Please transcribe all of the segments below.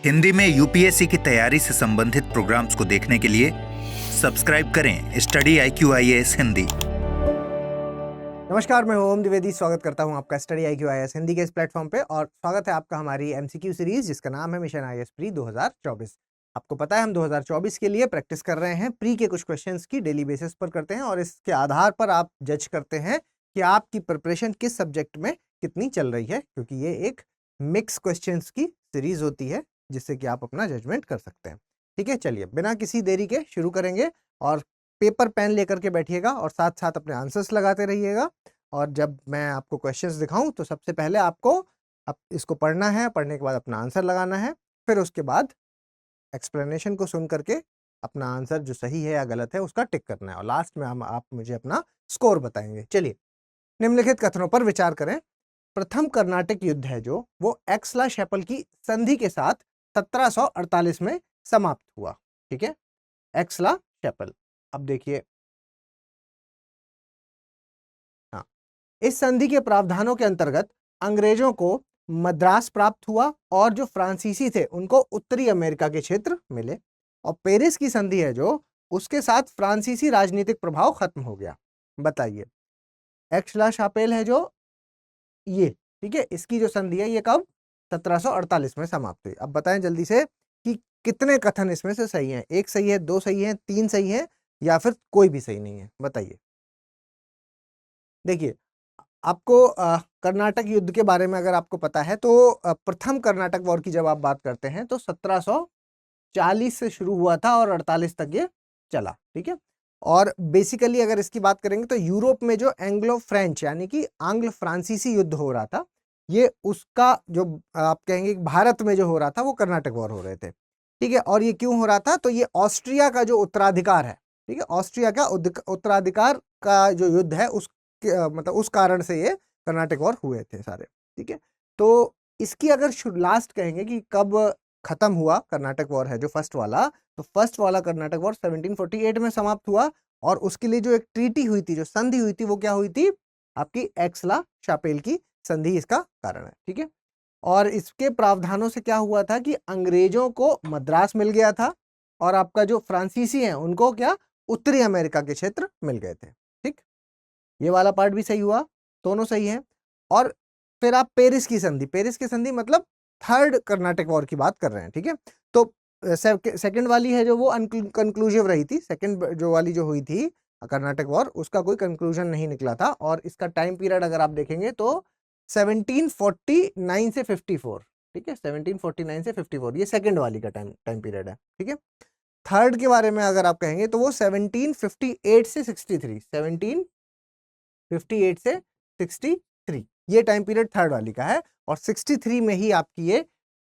हिंदी में यूपीएससी की तैयारी से संबंधित प्रोग्राम्स को देखने के लिए सब्सक्राइब करें स्टडी IQIAS हिंदी। नमस्कार, मैं ओम द्विवेदी स्वागत करता हूं आपका स्टडी IQIAS हिंदी के इस प्लेटफॉर्म पे और स्वागत है आपका हमारी एमसीक्यू सीरीज जिसका नाम है मिशन IAS प्री 2024। आपको पता है हम 2024 के लिए प्रैक्टिस कर रहे हैं। प्री के कुछ क्वेश्चंस की डेली बेसिस पर करते हैं और इसके आधार पर आप जज करते हैं कि आपकी प्रिपरेशन किस सब्जेक्ट में कितनी चल रही है, क्योंकि ये एक मिक्स क्वेश्चंस की सीरीज होती है जिससे कि आप अपना जजमेंट कर सकते हैं। ठीक है, चलिए बिना किसी देरी के शुरू करेंगे और पेपर पेन लेकर के बैठिएगा और साथ साथ अपने आंसर्स लगाते रहिएगा। और जब मैं आपको क्वेश्चंस दिखाऊं तो सबसे पहले आपको इसको पढ़ना है, पढ़ने के बाद अपना आंसर लगाना है, फिर उसके बाद एक्सप्लेनेशन को सुन करके अपना आंसर जो सही है या गलत है उसका टिक करना है और लास्ट में आप मुझे अपना स्कोर बताएंगे। चलिए, निम्नलिखित कथनों पर विचार करें। प्रथम कर्नाटक युद्ध है जो वो एक्सला शैपल की संधि के साथ 1748 में समाप्त हुआ। ठीक है, एक्सला शैपल। अब देखिए, हाँ, इस संधि के प्रावधानों के अंतर्गत अंग्रेजों को मद्रास प्राप्त हुआ और जो फ्रांसीसी थे उनको उत्तरी अमेरिका के क्षेत्र मिले। और पेरिस की संधि है जो उसके साथ फ्रांसीसी राजनीतिक प्रभाव खत्म हो गया। बताइए, एक्सला शापेल है जो ये, ठीक है, इसकी जो संधि है ये कब 1748 में समाप्त हुई। अब बताएं जल्दी से कि कितने कथन इसमें से सही हैं। एक सही है, दो सही है, तीन सही है या फिर कोई भी सही नहीं है, बताइए। देखिए, आपको कर्नाटक युद्ध के बारे में अगर आपको पता है तो प्रथम कर्नाटक वॉर की जब आप बात करते हैं तो 1740 से शुरू हुआ था और 48 तक ये चला। ठीक है, और बेसिकली अगर इसकी बात करेंगे तो यूरोप में जो एंग्लो फ्रेंच यानी कि आंग्ल फ्रांसीसी युद्ध हो रहा था, ये उसका जो आप कहेंगे भारत में जो हो रहा था वो कर्नाटक वॉर हो रहे थे। ठीक है, और ये क्यों हो रहा था? तो ये ऑस्ट्रिया का जो उत्तराधिकार है, ठीक है, ऑस्ट्रिया का उत्तराधिकार का जो युद्ध है उस मतलब उस कारण से ये कर्नाटक वॉर हुए थे सारे। ठीक है, तो इसकी अगर लास्ट कहेंगे कि कब खत्म हुआ कर्नाटक वॉर है जो फर्स्ट वाला, तो फर्स्ट वाला कर्नाटक वॉर 1748 में समाप्त हुआ और उसके लिए जो एक ट्रीटी हुई थी, जो संधि हुई थी, वो क्या हुई थी? आपकी एक्सला शापेल की संधि इसका कारण है। ठीक है, और इसके प्रावधानों से क्या हुआ था कि अंग्रेजों को मद्रास मिल गया था और आपका जो फ्रांसीसी हैं उनको क्या उत्तरी अमेरिका के क्षेत्र मिल गए थे। ठीक, ये वाला पार्ट भी सही हुआ, दोनों सही है। और फिर आप पेरिस की संधि, पेरिस की संधि मतलब थर्ड कर्नाटक वॉर की बात कर रहे हैं। ठीक है, तो सेकंड वाली है जो वो अनकंक्लूसिव रही थी। सेकंड जो वाली जो हुई थी कर्नाटक वॉर, उसका कोई कंक्लूजन नहीं निकला था और इसका टाइम पीरियड अगर आप देखेंगे तो 1749 से 54। ठीक है, 1749 से 54 ये सेकंड वाली का टाइम पीरियड है। ठीक है, थर्ड के बारे में अगर आप कहेंगे तो वो 1758 से 63, 1758 से 63 ये टाइम पीरियड थर्ड वाली का है और 63 में ही आपकी ये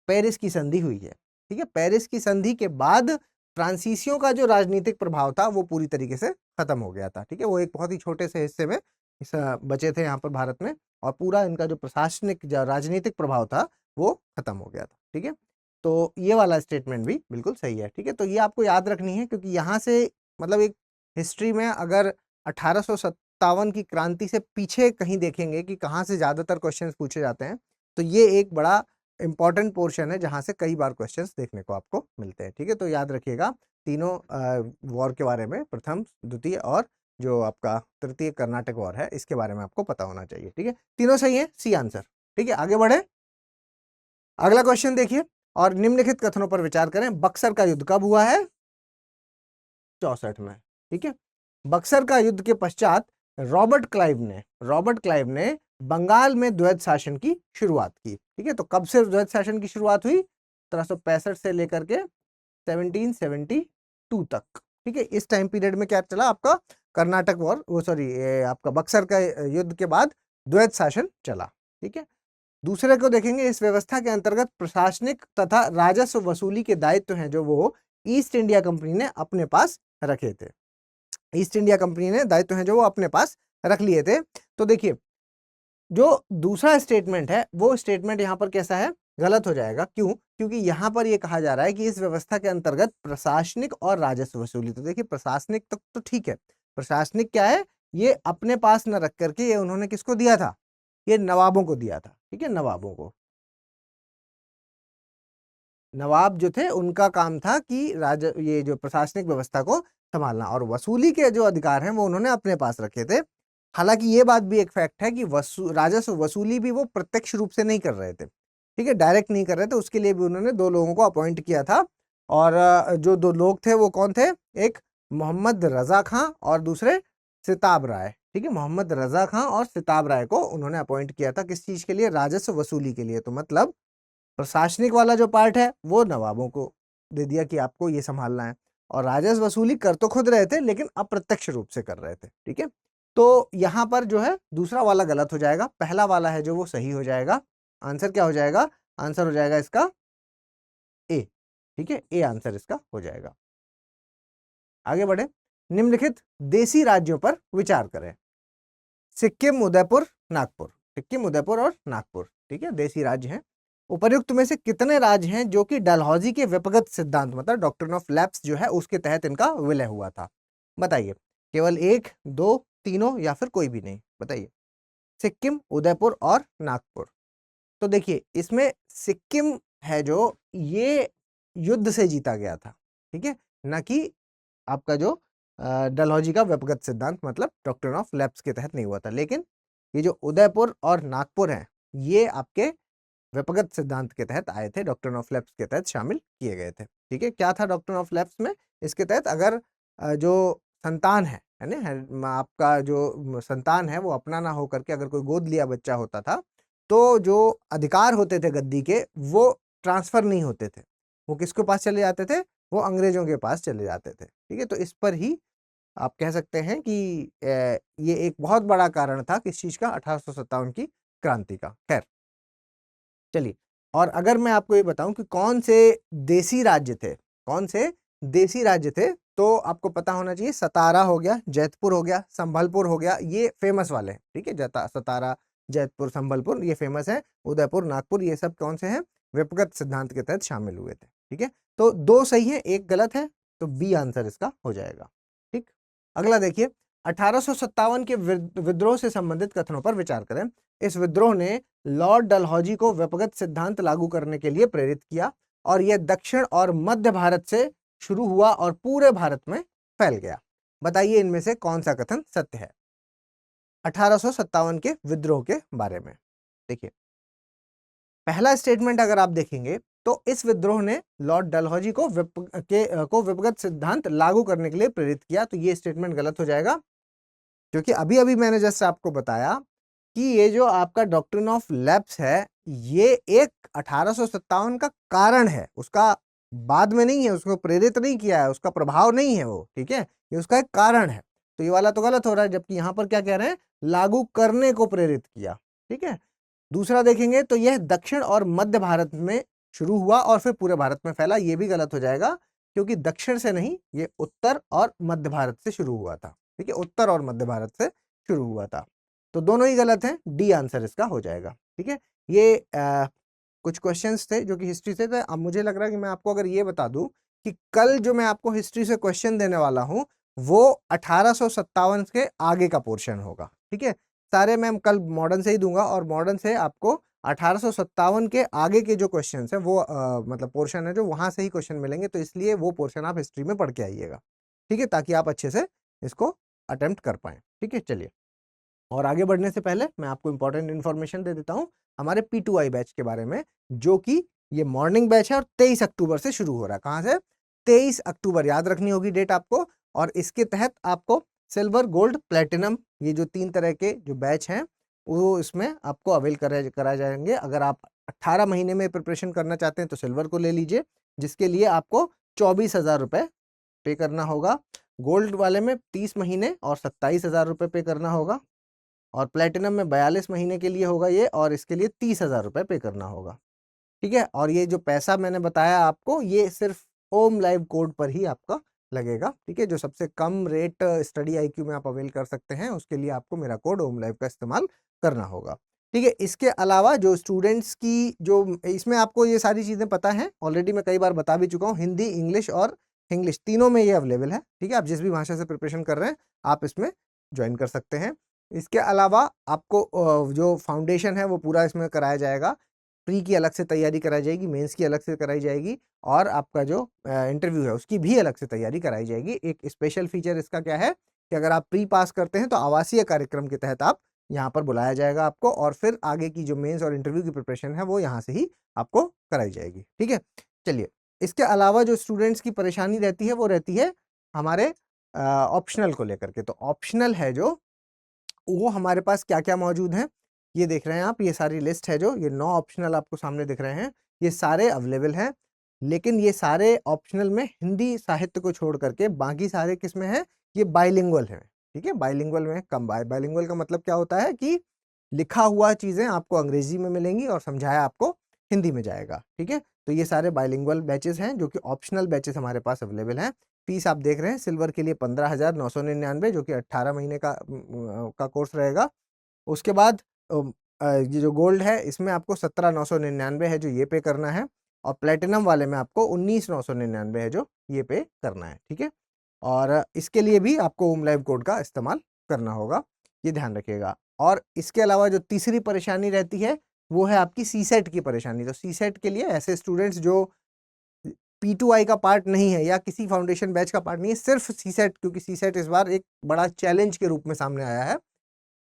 पेरिस की संधि हुई है। ठीक है, पेरिस की संधि के बाद फ्रांसीसियों का जो राजनीतिक प्रभाव था वो पूरी तरीके से खत्म हो गया था। ठीक है, वो एक बहुत ही छोटे से हिस्से में बचे थे यहाँ पर भारत में और पूरा इनका जो प्रशासनिक राजनीतिक प्रभाव था वो खत्म हो गया था। ठीक है, तो ये वाला स्टेटमेंट भी बिल्कुल सही है। ठीक है, तो ये आपको याद रखनी है क्योंकि यहाँ से मतलब एक हिस्ट्री में अगर 1857 की क्रांति से पीछे कहीं देखेंगे कि कहाँ से ज्यादातर क्वेश्चंस पूछे जाते हैं, तो ये एक बड़ा इंपॉर्टेंट पोर्शन है जहां से कई बार क्वेश्चंस देखने को आपको मिलते हैं। ठीक है, तो याद रखिएगा तीनों वॉर के बारे में, प्रथम, द्वितीय और जो आपका तृतीय कर्नाटक वॉर है, इसके बारे में आपको पता होना चाहिए। ठीक है, तीनों सही है, सी आंसर। ठीक है, आगे बढ़े, अगला क्वेश्चन देखिए। और निम्नलिखित कथनों पर विचार करें। बक्सर का युद्ध कब हुआ है? 64 में। ठीक है, बक्सर का युद्ध के पश्चात रॉबर्ट क्लाइव ने बंगाल में द्वैध शासन की शुरुआत की। ठीक है, तो कब से द्वैध शासन की शुरुआत हुई? 1765 से लेकर के 1772 तक। ठीक है, इस टाइम पीरियड में क्या चला आपका कर्नाटक वॉर, वो सॉरी आपका बक्सर का युद्ध के बाद द्वैध शासन चला। ठीक है, दूसरे को देखेंगे। इस व्यवस्था के अंतर्गत प्रशासनिक तथा राजस्व वसूली के दायित्व हैं जो वो ईस्ट इंडिया कंपनी ने अपने पास रखे थे। ईस्ट इंडिया कंपनी ने दायित्व हैं जो वो अपने पास रख लिए थे। तो देखिए, जो दूसरा स्टेटमेंट है वो स्टेटमेंट यहां पर कैसा है? गलत हो जाएगा। क्यों? क्योंकि यहां पर ये कहा जा रहा है कि इस व्यवस्था के अंतर्गत प्रशासनिक और राजस्व वसूली। तो देखिए, प्रशासनिक तक तो ठीक है, प्रशासनिक क्या है? ये अपने पास न रख करके ये उन्होंने किसको दिया था? ये नवाबों को दिया था। ठीक है, नवाबों को। नवाब जो थे उनका काम था कि ये जो प्रशासनिक व्यवस्था को संभालना, और वसूली के जो अधिकार हैं वो उन्होंने अपने पास रखे थे। हालांकि ये बात भी एक फैक्ट है कि राजस्व वसूली भी वो प्रत्यक्ष रूप से नहीं कर रहे थे, ठीक है, डायरेक्ट नहीं कर रहे थे। उसके लिए भी उन्होंने 2 लोगों को अपॉइंट किया था, और जो 2 लोग थे वो कौन थे? एक मोहम्मद रजा खां और दूसरे सिताब राय, ठीक है। मोहम्मद रजा खां और सिताब राय को उन्होंने अपॉइंट किया था, किस चीज के लिए? राजस्व वसूली के लिए। तो मतलब प्रशासनिक वाला जो पार्ट है वो नवाबों को दे दिया कि आपको ये संभालना है, और राजस्व वसूली कर तो खुद रहे थे लेकिन अप्रत्यक्ष रूप से कर रहे थे, ठीक है। तो यहाँ पर जो है दूसरा वाला गलत हो जाएगा, पहला वाला है जो वो सही हो जाएगा। आंसर क्या हो जाएगा? आंसर हो जाएगा इसका ए, ठीक है, ए आंसर इसका हो जाएगा। आगे बढ़े, निम्नलिखित देसी राज्यों पर विचार करें। सिक्किम, उदयपुर, नागपुर। सिक्किम, उदयपुर और नागपुर, ठीक है, देसी राज्य हैं। उपर्युक्त में से कितने राज्य हैं जो कि डलहौजी के व्यपगत सिद्धांत मतलब डॉक्ट्रिन ऑफ लैप्स जो है उसके तहत इनका विलय हुआ था? बताइए, केवल 1, 2, तीनों या फिर कोई भी नहीं? बताइए। सिक्किम, उदयपुर और नागपुर। तो देखिए इसमें सिक्किम है जो ये युद्ध से जीता गया था, ठीक है, ना कि आपका जो डलहौजी का व्यपगत सिद्धांत मतलब डॉक्ट्रिन ऑफ लैप्स के तहत नहीं हुआ था। लेकिन ये जो उदयपुर और नागपुर हैं ये आपके व्यपगत सिद्धांत के तहत आए थे, डॉक्ट्रिन ऑफ लैप्स के तहत शामिल किए गए थे, ठीक है। क्या था डॉक्ट्रिन ऑफ लैप्स में? इसके तहत अगर जो संतान है ना, आपका जो संतान है वो अपना ना होकर के अगर कोई गोद लिया बच्चा होता था तो जो अधिकार होते थे गद्दी के वो ट्रांसफर नहीं होते थे, वो किसके पास चले जाते थे? वो अंग्रेजों के पास चले जाते थे, ठीक है। तो इस पर ही आप कह सकते हैं कि ये एक बहुत बड़ा कारण था किस चीज का? 1857 की क्रांति का। खैर चलिए, और अगर मैं आपको ये बताऊं कि कौन से देसी राज्य थे, कौन से देसी राज्य थे, तो आपको पता होना चाहिए सतारा हो गया, जैतपुर हो गया, संभलपुर हो गया, ये फेमस वाले हैं, ठीक है। सतारा, जैतपुर, संभलपुर ये फेमस है। उदयपुर, नागपुर ये सब कौन से हैं? व्यक्तिगत सिद्धांत के तहत शामिल हुए थे, ठीक है। तो 2 सही है, 1 गलत है, तो बी आंसर इसका हो जाएगा, ठीक। अगला देखिए, 1857 के विद्रोह से संबंधित कथनों पर विचार करें। इस विद्रोह ने लॉर्ड डलहौजी को व्यपगत सिद्धांत लागू करने के लिए प्रेरित किया, और यह दक्षिण और मध्य भारत से शुरू हुआ और पूरे भारत में फैल गया। बताइए इनमें से कौन सा कथन सत्य है 1857 के विद्रोह के बारे में? देखिए, पहला स्टेटमेंट अगर आप देखेंगे तो इस विद्रोह ने लॉर्ड डलहौजी को व्यपगत सिद्धांत लागू करने के लिए प्रेरित किया, तो ये स्टेटमेंट गलत हो जाएगा, क्योंकि अभी अभी मैंने जस्ट आपको बताया कि ये जो आपका डॉक्ट्रिन ऑफ लैप्स है ये एक 1857 का कारण है, उसका बाद में नहीं है, उसको प्रेरित नहीं किया है, उसका प्रभाव नहीं है वो, ठीक है, ये उसका एक कारण है। तो ये वाला तो गलत हो रहा है, जबकि यहाँ पर क्या कह रहे हैं? लागू करने को प्रेरित किया, ठीक है। दूसरा देखेंगे तो यह दक्षिण और मध्य भारत में शुरू हुआ और फिर पूरे भारत में फैला, ये भी गलत हो जाएगा, क्योंकि दक्षिण से नहीं, ये उत्तर और मध्य भारत से शुरू हुआ था, ठीक है, उत्तर और मध्य भारत से शुरू हुआ था। तो दोनों ही गलत हैं, डी आंसर इसका हो जाएगा, ठीक है। ये कुछ क्वेश्चंस थे जो कि हिस्ट्री से थे। अब मुझे लग रहा है कि मैं आपको अगर ये बता दूं कि कल जो मैं आपको हिस्ट्री से क्वेश्चन देने वाला हूं वो 1857 के आगे का पोर्शन होगा, ठीक है। सारे मैं कल मॉडर्न से ही दूंगा, और मॉडर्न से आपको 1857 के आगे के जो क्वेश्चन है वो मतलब पोर्शन है जो वहां से ही क्वेश्चन मिलेंगे, तो इसलिए वो पोर्शन आप हिस्ट्री में पढ़ के आइएगा, ठीक है, ताकि आप अच्छे से इसको अटेम्प्ट कर पाए, ठीक है। चलिए, और आगे बढ़ने से पहले मैं आपको इंपॉर्टेंट इन्फॉर्मेशन दे देता हूं हमारे P2I बैच के बारे में, जो कि ये मॉर्निंग बैच है और 23 अक्टूबर से शुरू हो रहा है। कहां से? 23 अक्टूबर, याद रखनी होगी डेट आपको। और इसके तहत आपको सिल्वर, गोल्ड, प्लेटिनम, ये जो 3 तरह के जो बैच हैं वो इसमें आपको अवेल कराए जाएंगे। अगर आप 18 महीने में प्रिपरेशन करना चाहते हैं तो सिल्वर को ले लीजिए, जिसके लिए आपको 24,000 रुपये पे करना होगा। गोल्ड वाले में 30 महीने और 27,000 रुपये पे करना होगा, और प्लेटिनम में 42 महीने के लिए होगा ये, और इसके लिए 30,000 रुपये पे करना होगा, ठीक है। और ये जो पैसा मैंने बताया आपको ये सिर्फ ओम लाइव कोड पर ही आपका लगेगा, ठीक है। जो सबसे कम रेट स्टडी IQ में आप अवेल कर सकते हैं उसके लिए आपको मेरा कोड ओम लाइव का इस्तेमाल करना होगा, ठीक है। इसके अलावा जो स्टूडेंट्स की जो इसमें आपको ये सारी चीज़ें पता हैं ऑलरेडी, मैं कई बार बता भी चुका हूँ, हिंदी, इंग्लिश और इंग्लिश तीनों में ये अवेलेबल है, ठीक है। आप जिस भी भाषा से प्रिपरेशन कर रहे हैं आप इसमें ज्वाइन कर सकते हैं। इसके अलावा आपको जो फाउंडेशन है वो पूरा इसमें कराया जाएगा। प्री की अलग से तैयारी कराई जाएगी, मेंस की अलग से कराई जाएगी, और आपका जो इंटरव्यू है उसकी भी अलग से तैयारी कराई जाएगी। एक स्पेशल फीचर इसका क्या है कि अगर आप प्री पास करते हैं तो आवासीय कार्यक्रम के तहत आप यहाँ पर बुलाया जाएगा आपको, और फिर आगे की जो मेंस और इंटरव्यू की प्रिपरेशन है वो यहाँ से ही आपको कराई जाएगी। ठीक है, चलिए इसके अलावा जो स्टूडेंट्स की परेशानी रहती है वो रहती है हमारे ऑप्शनल को लेकर के। तो ऑप्शनल है जो वो हमारे पास क्या क्या मौजूद है, ये देख रहे हैं आप, ये सारी लिस्ट है जो ये 9 ऑप्शनल आपको सामने दिख रहे हैं, ये सारे अवेलेबल हैं। लेकिन ये सारे ऑप्शनल में हिंदी साहित्य को छोड़ करके बाकी सारे किस में है, ये बाइलिंगुअल है। ठीक है, बाइलिंगुअल में कम। बाइलिंगुअल का मतलब क्या होता है कि लिखा हुआ चीजें आपको अंग्रेजी में मिलेंगी और समझाया आपको हिंदी में जाएगा। ठीक है, तो ये सारे बाइलिंगुअल बैचेस हैं जो कि ऑप्शनल बैचेस हमारे पास अवेलेबल हैं। फीस आप देख रहे हैं सिल्वर के लिए 15,999 जो कि 18 महीने का कोर्स रहेगा। उसके बाद ये जो गोल्ड है इसमें आपको 17,999 है जो ये पे करना है, और प्लेटिनम वाले में आपको 19,999 है जो ये पे करना है। ठीक है, और इसके लिए भी आपको ओम लाइव कोड का इस्तेमाल करना होगा, ये ध्यान रखिएगा। और इसके अलावा जो तीसरी परेशानी रहती है वो है आपकी सीसेट की परेशानी। तो सीसेट के लिए ऐसे स्टूडेंट्स जो P2I का पार्ट नहीं है या किसी फाउंडेशन बैच का पार्ट नहीं है, सिर्फ सीसेट, क्योंकि सीसेट इस बार एक बड़ा चैलेंज के रूप में सामने आया है।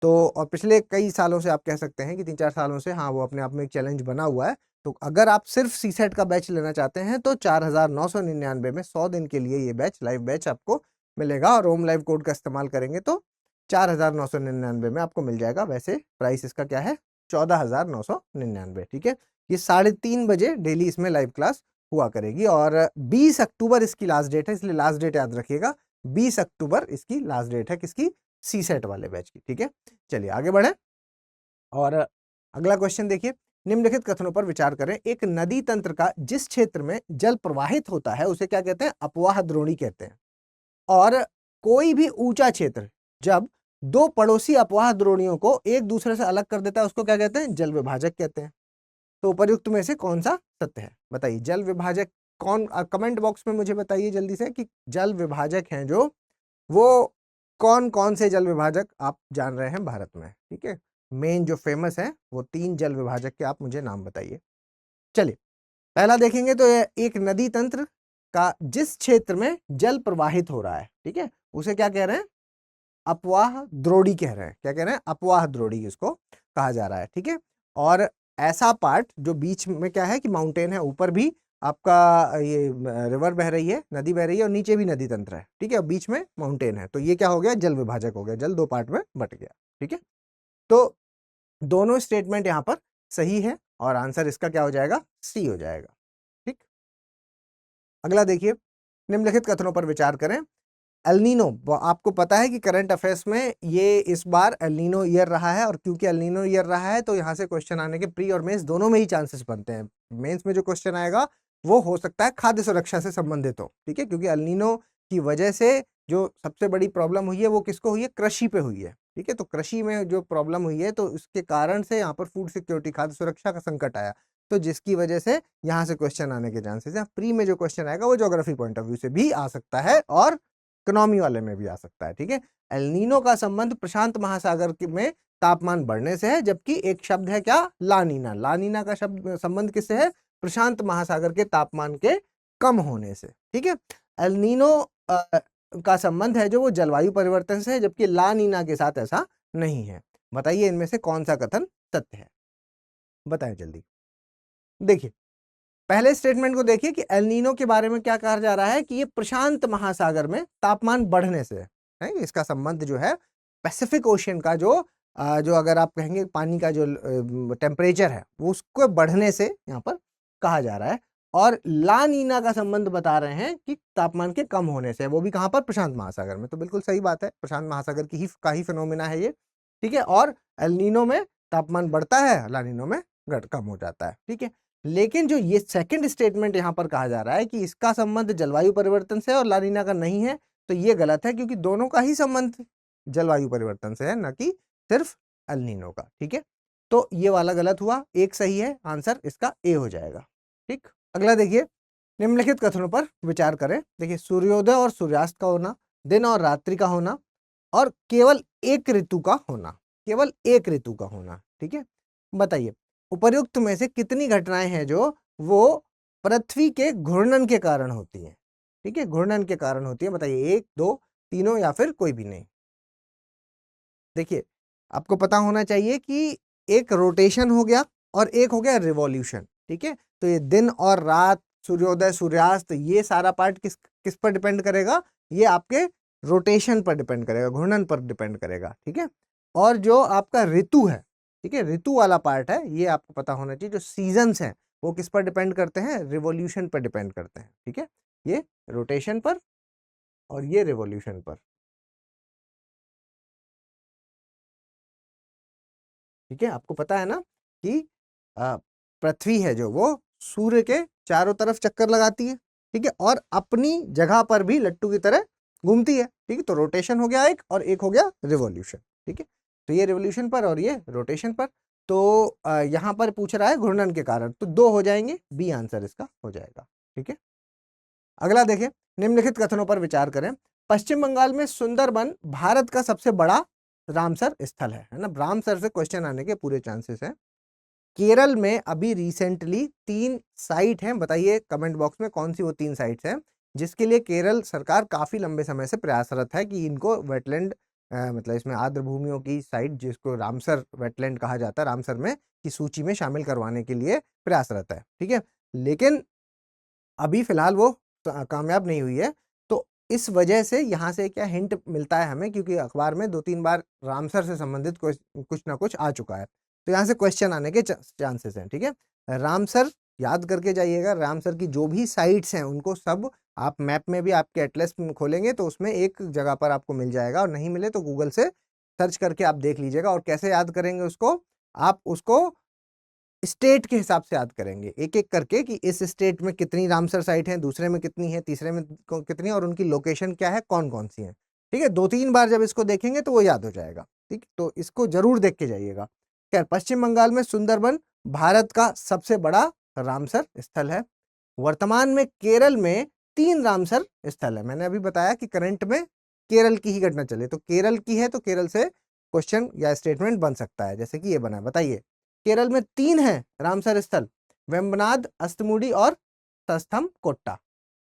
तो और पिछले कई सालों से आप कह सकते हैं कि 3-4 सालों से हाँ वो अपने आप में एक चैलेंज बना हुआ है। तो अगर आप सिर्फ सीसेट का बैच लेना चाहते हैं तो 4,999 में 100 दिन के लिए ये बैच, लाइव बैच आपको मिलेगा, और ओम लाइव कोड का इस्तेमाल करेंगे तो 4,999 में आपको मिल जाएगा। वैसे प्राइस इसका क्या है, 14,999। ठीक है, ये 3:30 बजे डेली इसमें लाइव क्लास हुआ करेगी, और 20 अक्टूबर इसकी लास्ट डेट है, इसलिए लास्ट डेट याद रखिएगा, 20 अक्टूबर इसकी लास्ट डेट है किसकी, सीसेट वाले बैच की। ठीक है, चलिए आगे बढ़े और अगला क्वेश्चन देखिए। निम्नलिखित कथनों पर विचार करें। एक नदी तंत्र का जिस क्षेत्र में जल प्रवाहित होता है उसे क्या कहते हैं, अपवाह द्रोणी कहते हैं। और कोई भी ऊंचा क्षेत्र जब दो पड़ोसी अपवाह द्रोणियों को एक दूसरे से अलग कर देता है उसको क्या कहते हैं, जल विभाजक कहते हैं। तो उपर्युक्त में से कौन सा सत्य है, बताइए। जल विभाजक कौन, कमेंट बॉक्स में मुझे बताइए जल्दी से कि जल विभाजक हैं जो वो कौन कौन से जल विभाजक आप जान रहे हैं भारत में। ठीक है, मेन जो फेमस है वो 3 जल विभाजक के आप मुझे नाम बताइए। चलिए पहला देखेंगे तो एक नदी तंत्र का जिस क्षेत्र में जल प्रवाहित हो रहा है, ठीक है, उसे क्या कह रहे हैं, अपवाह द्रोणी कह रहे हैं। क्या कह रहे हैं, अपवाह द्रोणी इसको कहा जा रहा है। ठीक है, और ऐसा पार्ट जो बीच में क्या है कि माउंटेन है, ऊपर भी आपका ये रिवर बह रही है, नदी बह रही है, और नीचे भी नदी तंत्र है। ठीक है, और बीच में माउंटेन है, तो ये क्या हो गया, जल विभाजक हो गया, जल 2 पार्ट में बट गया। ठीक है, तो दोनों स्टेटमेंट यहाँ पर सही है और आंसर इसका क्या हो जाएगा, सी हो जाएगा। ठीक, अगला देखिए। निम्नलिखित कथनों पर विचार करें। एलनीनो, आपको पता है कि करंट अफेयर्स में ये इस बार एलनीनो ईयर रहा है, और क्योंकि एलनीनो ईयर रहा है तो यहाँ से क्वेश्चन आने के प्री और मेंस दोनों में ही चांसेस बनते हैं। मेंस में जो क्वेश्चन आएगा वो हो सकता है खाद्य सुरक्षा से संबंधित हो। ठीक है, क्योंकि एलनीनो की वजह से जो सबसे बड़ी प्रॉब्लम हुई है वो किसको हुई है, कृषि पे हुई है। ठीक है, तो कृषि में जो प्रॉब्लम हुई है तो उसके कारण से यहाँ पर फूड सिक्योरिटी, खाद्य सुरक्षा का संकट आया, तो जिसकी वजह से यहाँ से क्वेश्चन आने के चांसेस है। प्री में जो क्वेश्चन आएगा वो ज्योग्राफी पॉइंट ऑफ व्यू से भी आ सकता है और इकोनॉमी वाले में भी आ सकता है। ठीक है, एलनीनो का संबंध प्रशांत महासागर में तापमान बढ़ने से है, जबकि एक शब्द है क्या, लानीना। लानीना का शब्द संबंध किससे है, प्रशांत महासागर के तापमान के कम होने से। ठीक है, एलनीनो का संबंध है जो वो जलवायु परिवर्तन से है, जबकि लानीना के साथ ऐसा नहीं है। बताइए इनमें से कौन सा कथन सत्य है, बताएं जल्दी। देखिए पहले स्टेटमेंट को देखिए कि एलनीनो के बारे में क्या कहा जा रहा है कि ये प्रशांत महासागर में तापमान बढ़ने से है। इसका संबंध जो है पैसिफिक ओशियन का जो अगर आप कहेंगे पानी का जो टेम्परेचर है वो उसको बढ़ने से यहाँ पर कहा जा रहा है, और ला नीना का संबंध बता रहे हैं कि तापमान के कम होने से, वो भी कहाँ पर, प्रशांत महासागर में। तो बिल्कुल सही बात है, प्रशांत महासागर की ही फिनोमिना है ये। ठीक है, और एलनीनो में तापमान बढ़ता है, ला नीनो में कम हो जाता है। ठीक है, लेकिन जो ये सेकंड स्टेटमेंट यहाँ पर कहा जा रहा है कि इसका संबंध जलवायु परिवर्तन से और लानीना का नहीं है, तो ये गलत है, क्योंकि दोनों का ही संबंध जलवायु परिवर्तन से है, न कि सिर्फ एलनीनो का। ठीक है, तो ये वाला गलत हुआ, एक सही है, आंसर इसका ए हो जाएगा। ठीक, अगला देखिए। निम्नलिखित कथनों पर विचार करें। देखिए, सूर्योदय और सूर्यास्त का होना, दिन और रात्रि का होना, और केवल एक ऋतु का होना, केवल एक ऋतु का होना। ठीक है, बताइए उपर्युक्त में से कितनी घटनाएं हैं जो वो पृथ्वी के घूर्णन के कारण होती हैं? ठीक है, घूर्णन के कारण होती है। बताइए, 1, 2, तीनों या फिर कोई भी नहीं। देखिए, आपको पता होना चाहिए कि एक रोटेशन हो गया और एक हो गया रिवॉल्यूशन। ठीक है, तो ये दिन और रात, सूर्योदय सूर्यास्त, ये सारा पार्ट किस किस पर डिपेंड करेगा? ये आपके रोटेशन पर डिपेंड करेगा, घूर्णन पर डिपेंड करेगा। ठीक है, और जो आपका ऋतु है, ठीक है, ऋतु वाला पार्ट है, ये आपको पता होना चाहिए। जो सीजन्स हैं वो किस पर डिपेंड करते हैं? रिवॉल्यूशन पर डिपेंड करते हैं। ठीक है, ये रोटेशन पर और ये रिवॉल्यूशन पर। ठीक है, आपको पता है ना कि पृथ्वी है जो वो सूर्य के चारों तरफ चक्कर लगाती है। ठीक है, और अपनी जगह पर भी लट्टू की तरह घूमती है। ठीक है, तो रोटेशन हो गया एक और एक हो गया रिवॉल्यूशन। ठीक है, तो ये रिवॉल्यूशन पर और ये रोटेशन पर। तो यहाँ पर पूछ रहा है घूर्णन के कारण, तो 2 हो जाएंगे, बी आंसर इसका हो जाएगा। ठीक है, अगला देखें, निम्नलिखित कथनों पर विचार करें। पश्चिम बंगाल में सुंदरबन भारत का सबसे बड़ा रामसर स्थल है ना? रामसर से क्वेश्चन आने के पूरे चांसेस हैं। केरल में अभी रिसेंटली 3 साइट हैं, बताइए कमेंट बॉक्स में कौन सी वो 3 साइट्स हैं जिसके लिए केरल सरकार काफी लंबे समय से प्रयासरत है कि इनको वेटलैंड, मतलब इसमें आर्द्र भूमियों की साइट, जिसको रामसर वेटलैंड कहा जाता है, रामसर में की सूची में शामिल करवाने के लिए प्रयासरत है। ठीक है, लेकिन अभी फिलहाल वो कामयाब नहीं हुई है। तो इस वजह से यहाँ से क्या हिंट मिलता है हमें, क्योंकि अखबार में 2-3 बार रामसर से संबंधित कुछ ना कुछ आ चुका है, तो यहाँ से क्वेश्चन आने के चांसेस हैं। ठीक है, रामसर याद करके जाइएगा। रामसर की जो भी साइट्स हैं उनको सब आप मैप में भी, आपके एटलस में खोलेंगे तो उसमें एक जगह पर आपको मिल जाएगा, और नहीं मिले तो गूगल से सर्च करके आप देख लीजिएगा। और कैसे याद करेंगे उसको? आप उसको स्टेट के हिसाब से याद करेंगे, एक एक करके, कि इस स्टेट में कितनी रामसर साइट है, दूसरे में कितनी है, तीसरे में कितनी है, और उनकी लोकेशन क्या है, कौन कौन सी है। ठीक है, 2-3 बार जब इसको देखेंगे तो वो याद हो जाएगा। ठीक, तो इसको जरूर देख के जाइएगा। खैर, पश्चिम बंगाल में सुंदरबन भारत का सबसे बड़ा रामसर स्थल है। वर्तमान में केरल में 3 रामसर स्थल है। मैंने अभी बताया कि करंट में केरल की ही घटना चले, तो केरल की है तो केरल से क्वेश्चन या स्टेटमेंट बन सकता है, जैसे कि ये बना है। बताइए, केरल में 3 हैं रामसर स्थल, वेम्बनाड, अष्टमुडी और सस्थम कोट्टा।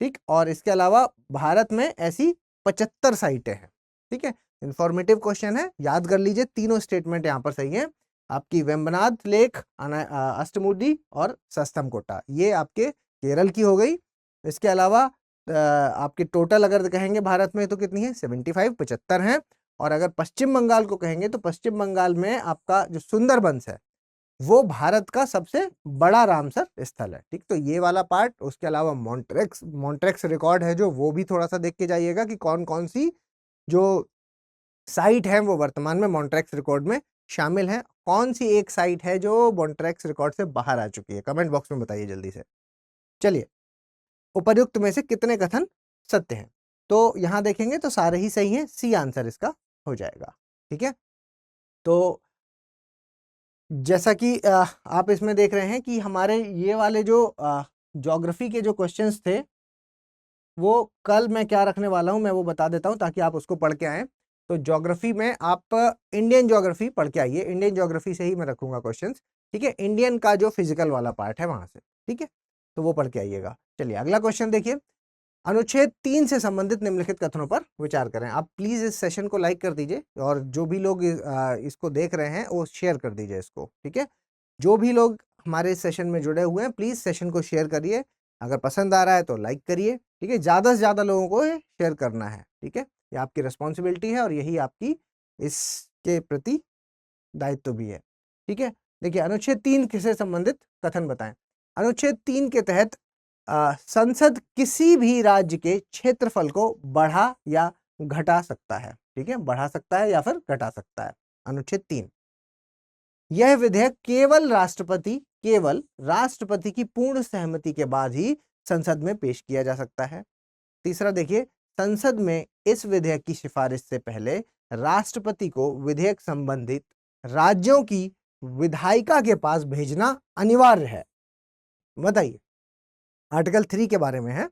ठीक, और इसके अलावा भारत में ऐसी 75 साइटें हैं। ठीक है, इंफॉर्मेटिव क्वेश्चन है, याद कर लीजिए। तीनों स्टेटमेंट यहाँ पर सही है आपकी, वेम्बनाड लेक, अष्टमुडी और सस्थम कोट्टा, ये आपके केरल की हो गई। इसके अलावा आपके टोटल अगर कहेंगे भारत में तो कितनी है? 75 हैं। और अगर पश्चिम बंगाल को कहेंगे तो पश्चिम बंगाल में आपका जो सुंदरबंस है वो भारत का सबसे बड़ा रामसर स्थल है। ठीक, तो ये वाला पार्ट, उसके अलावा मॉन्ट्रेक्स रिकॉर्ड है जो, वो भी थोड़ा सा देख के जाइएगा कि कौन कौन सी जो साइट है वो वर्तमान में मॉन्ट्रेक्स रिकॉर्ड में शामिल है, कौन सी एक साइट है जो मॉन्ट्रेक्स रिकॉर्ड से बाहर आ चुकी है। कमेंट बॉक्स में बताइए जल्दी से। चलिए, उपर्युक्त में से कितने कथन सत्य हैं? तो यहां देखेंगे तो सारे ही सही हैं, सी आंसर इसका हो जाएगा। ठीक है, तो जैसा कि आप इसमें देख रहे हैं कि हमारे ये वाले जो ज्योग्राफी के जो क्वेश्चंस थे, वो कल मैं क्या रखने वाला हूं मैं वो बता देता हूं ताकि आप उसको पढ़ के आएं। तो ज्योग्राफी में आप इंडियन ज्योग्राफी पढ़ के आइए, इंडियन ज्योग्राफी से ही मैं रखूंगा क्वेश्चंस। ठीक है, इंडियन का जो फिजिकल वाला पार्ट है वहां से। ठीक है, तो वो पढ़ के आइएगा। चलिए, अगला क्वेश्चन देखिए। अनुच्छेद 3 से संबंधित निम्नलिखित कथनों पर विचार करें। आप प्लीज इस सेशन को लाइक कर दीजिए, और जो भी लोग इसको देख रहे हैं वो शेयर कर दीजिए इसको। ठीक है, जो भी लोग हमारे सेशन में जुड़े हुए हैं प्लीज सेशन को शेयर करिए। अगर पसंद आ रहा है तो लाइक करिए। ठीक है, ज्यादा से ज्यादा लोगों को शेयर करना है। ठीक है, ये आपकी रिस्पॉन्सिबिलिटी है और यही आपकी इसके प्रति दायित्व भी है। ठीक है, देखिए, अनुच्छेद 3 से संबंधित कथन बताएं। अनुच्छेद 3 के तहत संसद किसी भी राज्य के क्षेत्रफल को बढ़ा या घटा सकता है। ठीक है, बढ़ा सकता है या फिर घटा सकता है। अनुच्छेद 3, यह विधेयक केवल राष्ट्रपति की पूर्ण सहमति के बाद ही संसद में पेश किया जा सकता है। तीसरा देखिए, संसद में इस विधेयक की सिफारिश से पहले राष्ट्रपति को विधेयक संबंधित राज्यों की विधायिका के पास भेजना अनिवार्य है। बताइए, आर्टिकल 3 के बारे में है।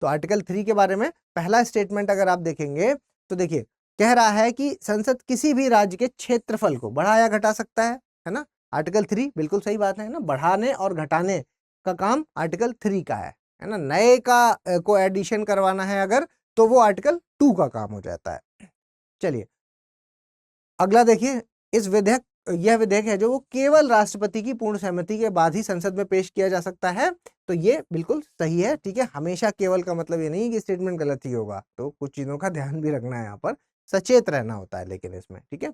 तो आर्टिकल 3 के बारे में पहला स्टेटमेंट अगर आप देखेंगे तो देखिए, कह रहा है कि संसद किसी भी राज्य के क्षेत्रफल को बढ़ा या घटा सकता है ना? आर्टिकल 3 बिल्कुल सही बात है ना, बढ़ाने और घटाने का काम आर्टिकल 3 का है ना, नए का को एडिशन करवाना है अगर, तो वो आर्टिकल 2 का काम हो जाता है। चलिए अगला देखिए, यह विधेयक है जो वो केवल राष्ट्रपति की पूर्ण सहमति के बाद ही संसद में पेश किया जा सकता है, तो ये बिल्कुल सही है। ठीक है, हमेशा केवल का मतलब ये नहीं कि स्टेटमेंट गलत ही होगा, तो कुछ चीजों का ध्यान भी रखना है, यहाँ पर सचेत रहना होता है लेकिन इसमें। ठीक है,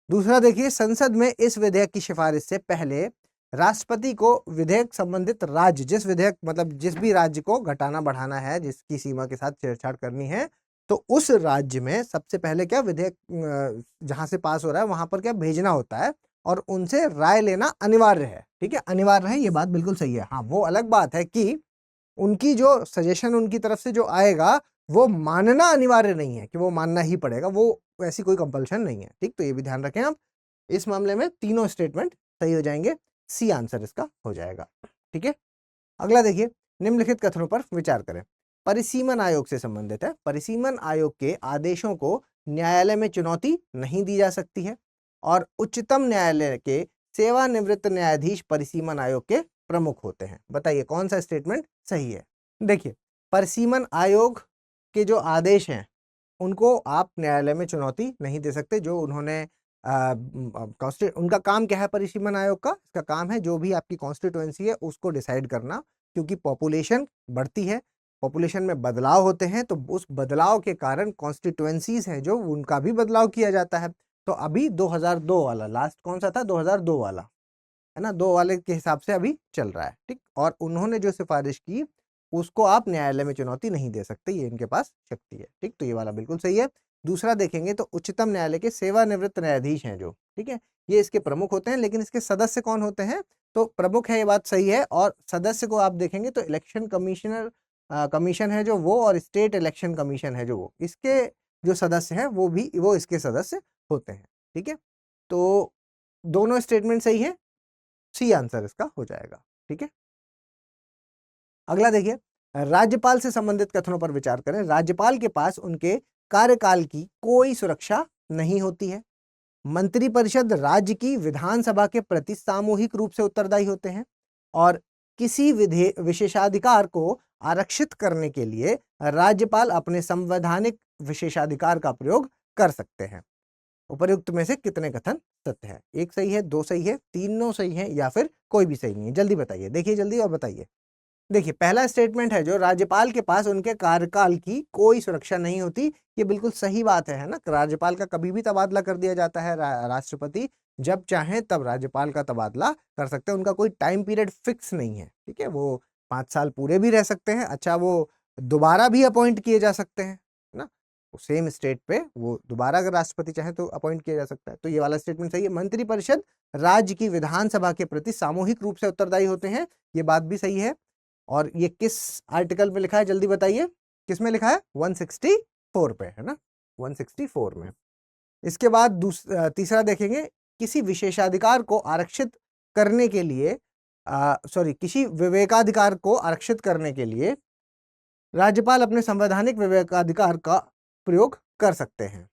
दूसरा देखिए, संसद में इस विधेयक की सिफारिश से पहले राष्ट्रपति को विधेयक संबंधित राज्य, जिस विधेयक मतलब जिस भी राज्य को घटाना बढ़ाना है, जिसकी सीमा के साथ छेड़छाड़ करनी है, तो उस राज्य में सबसे पहले क्या विधेयक जहां से पास हो रहा है वहां पर क्या भेजना होता है और उनसे राय लेना अनिवार्य है। ठीक है, अनिवार्य है, ये बात बिल्कुल सही है। हाँ, वो अलग बात है कि उनकी जो सजेशन उनकी तरफ से जो आएगा वो मानना अनिवार्य नहीं है कि वो मानना ही पड़ेगा, वो ऐसी कोई कंपल्शन नहीं है। ठीक, तो ये भी ध्यान रखें आप। इस मामले में तीनों स्टेटमेंट सही हो जाएंगे, सी आंसर इसका हो जाएगा। ठीक है, अगला देखिए, निम्नलिखित कथनों पर विचार करें। परिसीमन आयोग से संबंधित है। परिसीमन आयोग के आदेशों को न्यायालय में चुनौती नहीं दी जा सकती है और उच्चतम न्यायालय के सेवानिवृत्त न्यायाधीश परिसीमन आयोग के प्रमुख होते हैं। बताइए कौन सा स्टेटमेंट सही है। देखिए, परिसीमन आयोग के जो आदेश हैं उनको आप न्यायालय में चुनौती नहीं दे सकते। जो उन्होंने उनका काम क्या है परिसीमन आयोग का? इसका काम है जो भी आपकी कॉन्स्टिट्यूएंसी है उसको डिसाइड करना, क्योंकि पॉपुलेशन बढ़ती है, पॉपुलेशन में बदलाव होते हैं, तो उस बदलाव के कारण कॉन्स्टिट्यूएंसीज हैं जो उनका भी बदलाव किया जाता है। तो अभी 2002 वाला लास्ट कौन सा था? 2002 वाला है ना, 2 वाले के हिसाब से अभी चल रहा है। ठीक, और उन्होंने जो सिफारिश की उसको आप न्यायालय में चुनौती नहीं दे सकते, ये इनके पास शक्ति है। ठीक, तो ये वाला बिल्कुल सही है। दूसरा देखेंगे तो उच्चतम न्यायालय के सेवानिवृत्त न्यायाधीश हैं जो, ठीक है, ये इसके प्रमुख होते हैं, लेकिन इसके सदस्य कौन होते हैं? तो प्रमुख है, ये बात सही है। और सदस्य को आप देखेंगे तो इलेक्शन कमिश्नर कमीशन है जो वो, और स्टेट इलेक्शन कमीशन है जो वो, इसके जो सदस्य हैं वो इसके सदस्य होते हैं। ठीक है, तो दोनों स्टेटमेंट सही है, सी आंसर इसका हो जाएगा। ठीक है, अगला देखिए, राज्यपाल से संबंधित कथनों पर विचार करें। राज्यपाल के पास उनके कार्यकाल की कोई सुरक्षा नहीं होती है। मंत्रिपरिषद राज्य की विधानसभा के प्रति सामूहिक रूप से उत्तरदायी होते हैं और किसी विशेषाधिकार को आरक्षित करने के लिए राज्यपाल अपने संवैधानिक विशेषाधिकार का प्रयोग कर सकते हैं। उपर्युक्त में से कितने कथन सत्य है? एक सही है, दो सही है, तीनों सही है, या फिर कोई भी सही नहीं है? जल्दी बताइए, देखिए जल्दी और बताइए। देखिए, पहला स्टेटमेंट है जो राज्यपाल के पास उनके कार्यकाल की कोई सुरक्षा नहीं होती, ये बिल्कुल सही बात है ना। राज्यपाल का कभी भी तबादला कर दिया जाता है, राष्ट्रपति जब चाहे तब राज्यपाल का तबादला कर सकते हैं, उनका कोई टाइम पीरियड फिक्स नहीं है। ठीक है, वो 5 साल पूरे भी रह सकते हैं, अच्छा वो दोबारा भी अपॉइंट किए जा सकते हैं ना, सेम स्टेट पे वो दोबारा अगर राष्ट्रपति चाहे तो अपॉइंट किया जा सकता है। तो ये वाला स्टेटमेंट सही है। मंत्रिपरिषद राज्य की विधानसभा के प्रति सामूहिक रूप से उत्तरदायी होते हैं, ये बात भी सही है। और ये किस आर्टिकल में लिखा है जल्दी बताइए, किस में लिखा है? 164 पे है ना, 164 में। इसके बाद तीसरा देखेंगे, किसी विशेषाधिकार को आरक्षित करने के लिए किसी विवेकाधिकार को आरक्षित करने के लिए राज्यपाल अपने संवैधानिक विवेकाधिकार का प्रयोग कर सकते हैं।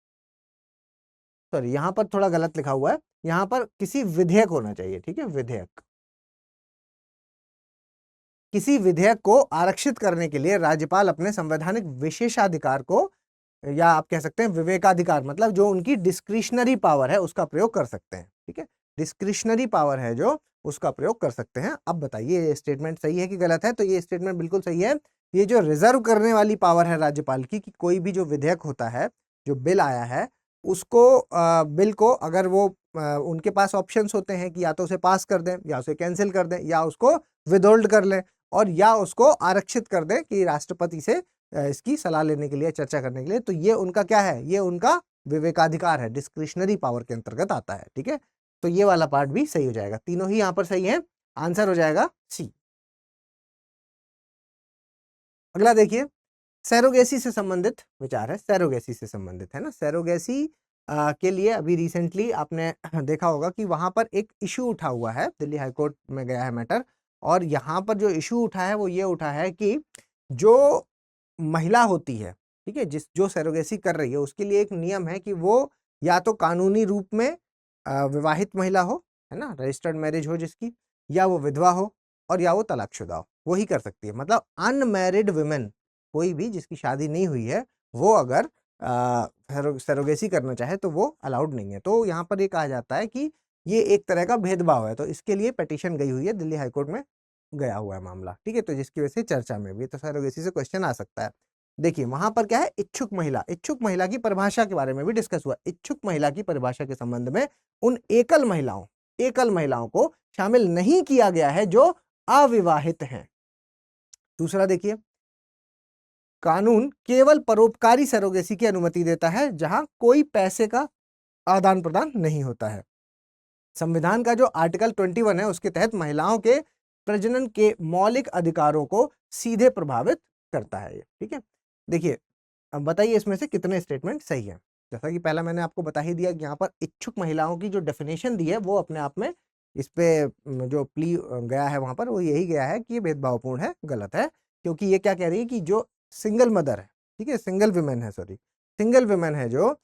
सॉरी, यहां पर थोड़ा गलत लिखा हुआ है, यहां पर किसी विधेयक होना चाहिए। ठीक है, विधेयक, किसी विधेयक को आरक्षित करने के लिए राज्यपाल अपने संवैधानिक विशेषाधिकार को, या आप कह सकते हैं विवेकाधिकार, मतलब जो उनकी डिस्क्रिशनरी पावर है उसका प्रयोग कर सकते हैं। ठीक है, डिस्क्रिशनरी पावर है जो, उसका प्रयोग कर सकते हैं। अब बताइए ये स्टेटमेंट सही है कि गलत है? तो ये स्टेटमेंट बिल्कुल सही है। ये जो रिजर्व करने वाली पावर है राज्यपाल की, कि कोई भी जो विधेयक होता है, जो बिल आया है, उसको बिल को अगर वो उनके पास ऑप्शंस होते हैं कि या तो उसे पास कर दें, या उसे कैंसिल कर दें, या उसको विदहोल्ड कर लें, और या उसको आरक्षित कर दें कि राष्ट्रपति से इसकी सलाह लेने के लिए, चर्चा करने के लिए। तो ये उनका क्या है? ये उनका विवेकाधिकार है, डिस्क्रिशनरी पावर के अंतर्गत आता है। ठीक है, तो ये वाला पार्ट भी सही हो जाएगा, तीनों ही यहां पर सही है, आंसर हो जाएगा सी। अगला देखिए, सैरोगेसी से संबंधित विचार है, सैरोगेसी से संबंधित है ना। सैरोगेसी के लिए अभी रिसेंटली आपने देखा होगा कि वहां पर एक इशू उठा हुआ है, दिल्ली हाईकोर्ट में गया है मैटर, और यहाँ पर जो इशू उठा है वो ये उठा है कि जो महिला होती है, ठीक है, जो सैरोगेसी कर रही है, उसके लिए एक नियम है कि वो या तो कानूनी रूप में विवाहित महिला हो, है ना, रजिस्टर्ड मैरिज हो जिसकी, या वो विधवा हो और या वो तलाकशुदा हो, वो ही कर सकती है। मतलब अनमैरिड वुमेन, कोई भी जिसकी शादी नहीं हुई है, वो अगर सरोगेसी करना चाहे तो वो अलाउड नहीं है। तो यहाँ पर ये कहा जाता है कि ये एक तरह का भेदभाव है, तो इसके लिए पिटीशन गई हुई है, दिल्ली हाईकोर्ट में गया हुआ है मामला, ठीक है। तो जिसकी वजह से चर्चा में भी, तो सरोगेसी से क्वेश्चन आ सकता है। देखिए वहां पर क्या है, इच्छुक महिला, इच्छुक महिला की परिभाषा के बारे में भी डिस्कस हुआ। इच्छुक महिला की परिभाषा के संबंध में उन एकल महिलाओं को शामिल नहीं किया गया है जो अविवाहित हैं। दूसरा देखिए, कानून केवल परोपकारी सरोगेसी की अनुमति देता है जहां कोई पैसे का आदान प्रदान नहीं होता है। संविधान का जो आर्टिकल 21 है उसके तहत महिलाओं के प्रजनन के मौलिक अधिकारों को सीधे प्रभावित करता है ये, ठीक है। देखिए अब बताइए इसमें से कितने स्टेटमेंट सही है। जैसा कि पहला मैंने आपको बता ही दिया कि यहाँ पर इच्छुक महिलाओं की जो डेफिनेशन दी है वो अपने आप में इस पे जो प्ली गया है वहां पर वो यही गया है कि ये भेदभावपूर्ण है, गलत है, क्योंकि ये क्या कह रही है कि जो सिंगल मदर है, ठीक है, सिंगल वुमेन है जो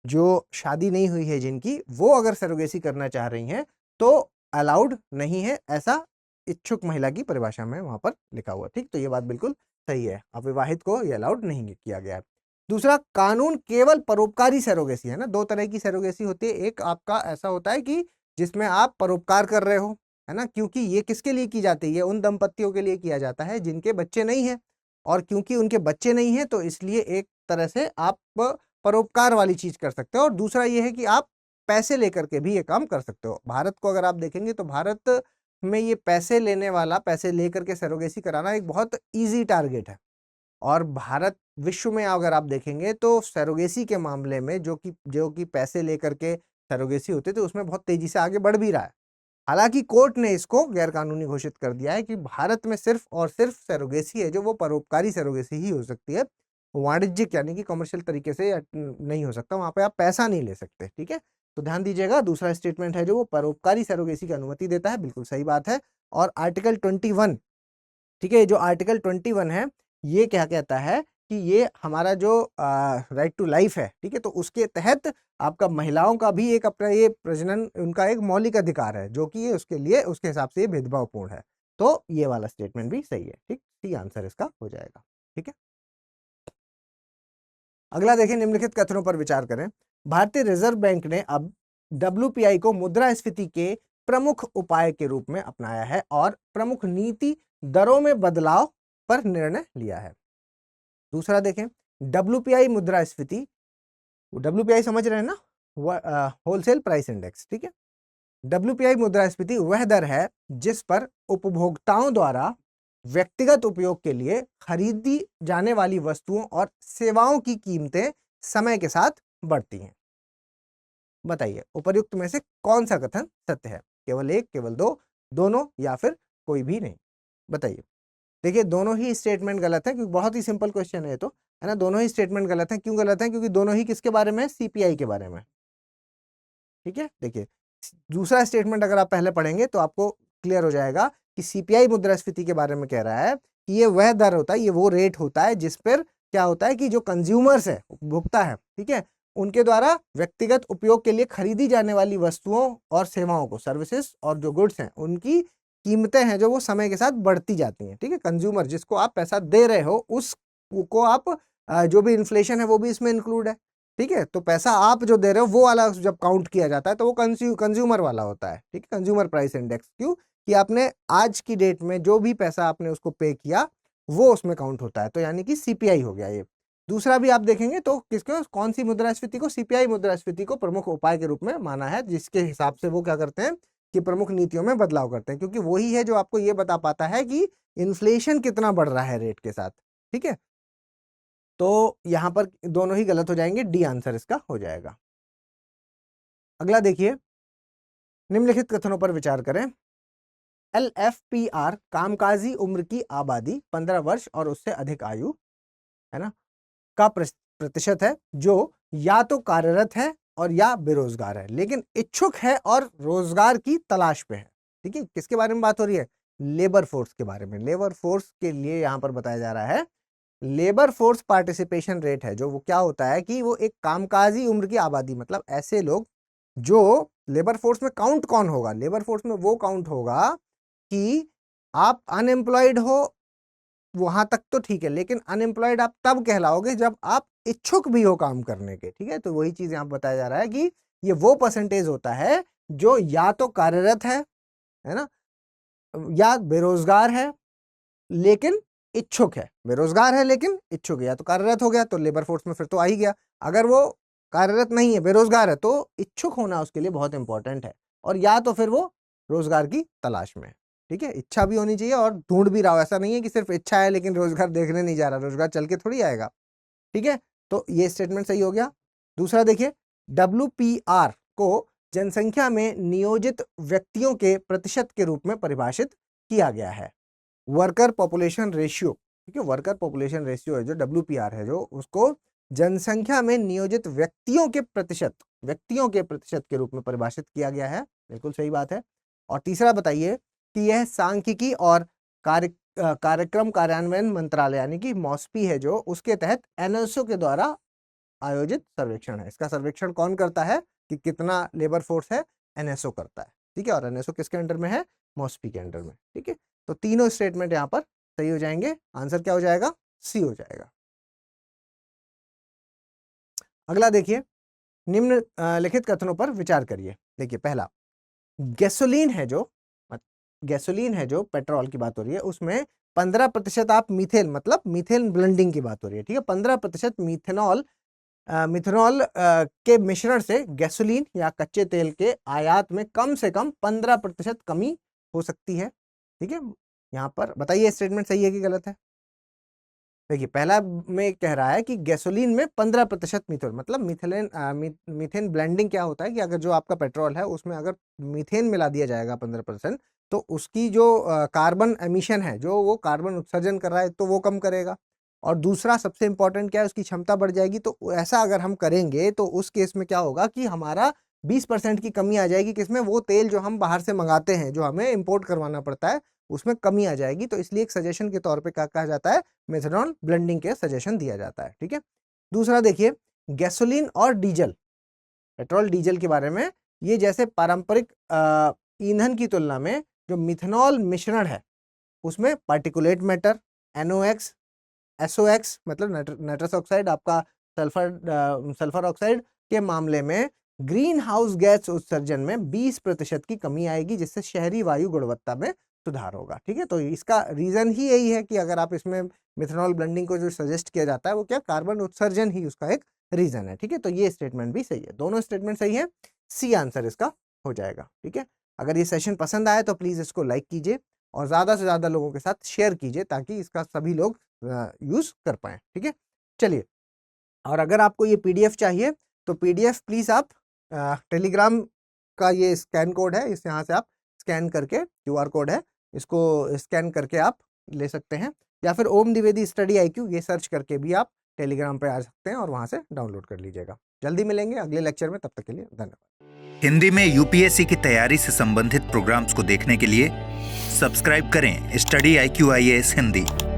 जो शादी नहीं हुई है जिनकी, वो अगर सरोगेसी करना चाह रही हैं तो अलाउड नहीं है, ऐसा इच्छुक महिला की परिभाषा में वहां पर लिखा हुआ, ठीक। तो ये बात बिल्कुल सही है, अविवाहित को ये अलाउड नहीं किया गया है। दूसरा, कानून केवल परोपकारी सरोगेसी, है ना, दो तरह की सरोगेसी होती है। एक आपका ऐसा होता है कि जिसमें आप परोपकार कर रहे हो, है ना, क्योंकि ये किसके लिए की जाती है, उन दंपतियों के लिए किया जाता है जिनके बच्चे नहीं है, और क्योंकि उनके बच्चे नहीं है तो इसलिए एक तरह से आप परोपकार वाली चीज कर सकते हो। और दूसरा ये है कि आप पैसे लेकर के भी ये काम कर सकते हो। भारत को अगर आप देखेंगे तो भारत में ये पैसे लेने वाला, पैसे लेकर के सरोगेसी कराना एक बहुत ईजी टारगेट है। और भारत विश्व में अगर आप देखेंगे तो सरोगेसी के मामले में जो कि पैसे लेकर के सरोगेसी होते थे उसमें बहुत तेजी से आगे बढ़ भी रहा है। हालांकि कोर्ट ने इसको गैरकानूनी घोषित कर दिया है कि भारत में सिर्फ और सिर्फ सरोगेसी है जो वो परोपकारी सरोगेसी ही हो सकती है, वाणिज्यिक यानी कि कमर्शियल तरीके से नहीं हो सकता, वहां पे आप पैसा नहीं ले सकते, ठीक है। तो ध्यान दीजिएगा, दूसरा स्टेटमेंट है जो वो परोपकारी सरोगेसी की अनुमति देता है, बिल्कुल सही बात है। और आर्टिकल 21, ठीक है, जो आर्टिकल 21 है ये क्या कहता है कि ये हमारा जो राइट टू लाइफ है, ठीक है, तो उसके तहत आपका महिलाओं का भी एक अपना ये प्रजनन उनका एक मौलिक अधिकार है, जो कि ये उसके लिए उसके हिसाब से ये भेदभावपूर्ण है। तो ये वाला स्टेटमेंट भी सही है, ठीक, सी आंसर इसका हो जाएगा, ठीक है। अगला देखें, निम्नलिखित कथनों पर विचार करें। भारतीय रिजर्व बैंक ने अब WPI को मुद्रास्फीति के प्रमुख उपाय के रूप में अपनाया है और प्रमुख नीति दरों में बदलाव पर निर्णय लिया है। दूसरा देखें, WPI मुद्रास्फीति, WPI समझ रहे हैं ना, होलसेल प्राइस इंडेक्स, ठीक है। WPI मुद्रास्फीति वह दर है जिस पर उपभोक्ताओं द्वारा व्यक्तिगत उपयोग के लिए खरीदी जाने वाली वस्तुओं और सेवाओं की कीमतें समय के साथ बढ़ती हैं। बताइए उपर्युक्त में से कौन सा कथन सत्य है, केवल एक, केवल दो, दोनों, या फिर कोई भी नहीं। बताइए। देखिए दोनों ही स्टेटमेंट गलत है, क्योंकि बहुत ही सिंपल क्वेश्चन है ये तो, है ना। दोनों ही स्टेटमेंट गलत है। क्यों गलत है? क्योंकि दोनों ही किसके बारे में, CPI के बारे में, ठीक है। देखिए दूसरा स्टेटमेंट अगर आप पहले पढ़ेंगे तो आपको क्लियर हो जाएगा कि CPI मुद्रास्फीति के बारे में कह रहा है कि ये वह दर होता है, ये वो रेट होता है जिस पर क्या होता है कि जो कंज्यूमर्स है, उपभोक्ता है, ठीक है, उनके द्वारा व्यक्तिगत उपयोग के लिए खरीदी जाने वाली वस्तुओं और सेवाओं को, सर्विसेज और जो गुड्स हैं उनकी कीमतें हैं जो वो समय के साथ बढ़ती जाती हैं, ठीक है। कंज्यूमर जिसको आप पैसा दे रहे हो उसको आप जो भी इन्फ्लेशन है वो भी इसमें इंक्लूड है, ठीक है। तो पैसा आप जो दे रहे हो वो वाला जब काउंट किया जाता है तो वो कंज्यूमर वाला होता है, ठीक है, कंज्यूमर प्राइस इंडेक्स। क्यों? कि आपने आज की डेट में जो भी पैसा आपने उसको पे किया वो उसमें काउंट होता है, तो यानी कि CPI हो गया ये। दूसरा भी आप देखेंगे तो किसको, कौन सी मुद्रास्फीति को, CPI मुद्रास्फीति को प्रमुख उपाय के रूप में माना है, जिसके हिसाब से वो क्या करते हैं कि प्रमुख नीतियों में बदलाव करते हैं, क्योंकि वही है जो आपको ये बता पाता है कि इन्फ्लेशन कितना बढ़ रहा है रेट के साथ, ठीक है। तो यहां पर दोनों ही गलत हो जाएंगे, डी आंसर इसका हो जाएगा। अगला देखिए, निम्नलिखित कथनों पर विचार करें। LFPR कामकाजी उम्र की आबादी 15 वर्ष और उससे अधिक आयु, है ना, का प्रतिशत है जो या तो कार्यरत है और या बेरोजगार है, लेकिन इच्छुक है और रोजगार की तलाश पे है, ठीक है। किसके बारे में बात हो रही है? लेबर फोर्स के बारे में। लेबर फोर्स के लिए यहां पर बताया जा रहा है लेबर फोर्स पार्टिसिपेशन रेट है, जो वो क्या होता है कि वो एक कामकाजी उम्र की आबादी, मतलब ऐसे लोग जो लेबर फोर्स में काउंट कौन होगा? लेबर फोर्स में वो काउंट होगा कि आप अनएम्प्लॉयड हो, वहां तक तो ठीक है, लेकिन अनएम्प्लॉयड आप तब कहलाओगे जब आप इच्छुक भी हो काम करने के, ठीक है। तो वही चीज यहाँ बताया जा रहा है कि ये वो परसेंटेज होता है जो या तो कार्यरत है ना, या बेरोजगार है लेकिन इच्छुक है। बेरोजगार है लेकिन इच्छुक है, या तो कार्यरत हो गया तो लेबर फोर्स में फिर तो आ ही गया। अगर वो कार्यरत नहीं है, बेरोजगार है, तो इच्छुक होना उसके लिए बहुत इंपॉर्टेंट है, और या तो फिर वो रोजगार की तलाश में है, ठीक है। इच्छा भी होनी चाहिए और ढूंढ भी रहा हो, ऐसा नहीं है कि सिर्फ इच्छा है लेकिन रोजगार देखने नहीं जा रहा, रोजगार चल के थोड़ी आएगा, ठीक है। तो ये स्टेटमेंट सही हो गया। दूसरा देखिए, WPR को जनसंख्या में नियोजित व्यक्तियों के प्रतिशत के रूप में परिभाषित किया गया है। वर्कर पॉपुलेशन रेशियो, ठीक है, वर्कर पॉपुलेशन रेशियो है जो WPR है, जो उसको जनसंख्या में नियोजित व्यक्तियों के प्रतिशत के रूप में परिभाषित किया गया है। बिल्कुल सही बात है। और तीसरा बताइए कि यह सांख्यिकी और कार्यक्रम कार्यान्वयन मंत्रालय यानी कि मॉस्पी है जो, उसके तहत NSO के द्वारा आयोजित सर्वेक्षण है। इसका सर्वेक्षण कौन करता है कि कितना लेबर फोर्स है? NSO करता है, ठीक है। और NSO किसके अंडर में है? मॉस्पी के अंडर में, ठीक है। तो तीनों स्टेटमेंट यहाँ पर सही हो जाएंगे। आंसर क्या हो जाएगा? C हो जाएगा। अगला देखिए, निम्न लिखित कथनों पर विचार करिए। देखिए, पहला, गैसोलीन है जो पेट्रोल की बात हो रही है, उसमें 15% आप मीथेन, मतलब मीथेन ब्लेंडिंग की बात हो रही है, ठीक है। 15% मिथेनॉल के मिश्रण से गैसोलीन या कच्चे तेल के आयात में कम से कम 15% कमी हो सकती है, ठीक है। यहाँ पर बताइए स्टेटमेंट सही है कि गलत है? देखिए, पहला में कह रहा है कि गैसोलीन में 15% मीथेन, मतलब मीथेन ब्लेंडिंग क्या होता है कि अगर जो आपका पेट्रोल है उसमें अगर मीथेन मिला दिया जाएगा 15%, तो उसकी जो कार्बन एमिशन है, जो वो कार्बन उत्सर्जन कर रहा है, तो वो कम करेगा। और दूसरा सबसे इंपॉर्टेंट क्या है, उसकी क्षमता बढ़ जाएगी। तो ऐसा अगर हम करेंगे तो उस केस में क्या होगा कि हमारा 20% की कमी आ जाएगी, किसमें? वो तेल जो हम बाहर से मंगाते हैं, जो हमें इंपोर्ट करवाना पड़ता है, उसमें कमी आ जाएगी। तो इसलिए एक सजेशन के तौर पे क्या कहा जाता है? मेथनॉल ब्लेंडिंग के सजेशन दिया जाता है, ठीक है। दूसरा देखिए, गैसोलीन और डीजल, पेट्रोल डीजल के बारे में, ये जैसे पारंपरिक ईंधन की तुलना में जो मिथेनॉल मिश्रण है उसमें पार्टिकुलेट मैटर, NOx, SOx मतलब नाइट्रस ऑक्साइड, आपका सल्फर ऑक्साइड के मामले में ग्रीन हाउस गैस उत्सर्जन में 20% की कमी आएगी, जिससे शहरी वायु गुणवत्ता में सुधार होगा, ठीक है। तो इसका रीजन ही यही है कि अगर आप इसमें मिथेनॉल ब्लेंडिंग को जो सजेस्ट किया जाता है वो क्या? कार्बन उत्सर्जन ही उसका एक रीजन है, ठीक है। तो ये स्टेटमेंट भी सही है, दोनों स्टेटमेंट सही है। C आंसर इसका हो जाएगा, ठीक है। अगर ये सेशन पसंद आए तो प्लीज इसको लाइक कीजिए और ज्यादा से ज्यादा लोगों के साथ शेयर कीजिए ताकि इसका सभी लोग यूज कर पाए, ठीक है। चलिए, और अगर आपको ये PDF चाहिए तो PDF प्लीज आप टेलीग्राम का ये स्कैन कोड है, इस यहाँ से आप स्कैन करके, QR कोड है, इसको स्कैन करके आप ले सकते हैं, या फिर ओम द्विवेदी स्टडी IQ ये सर्च करके भी आप टेलीग्राम पे आ सकते हैं और वहां से डाउनलोड कर लीजिएगा। जल्दी मिलेंगे अगले लेक्चर में, तब तक के लिए धन्यवाद। हिंदी में UPSC की तैयारी से संबंधित प्रोग्राम्स को देखने के लिए सब्सक्राइब करें स्टडी IQ IAS हिंदी।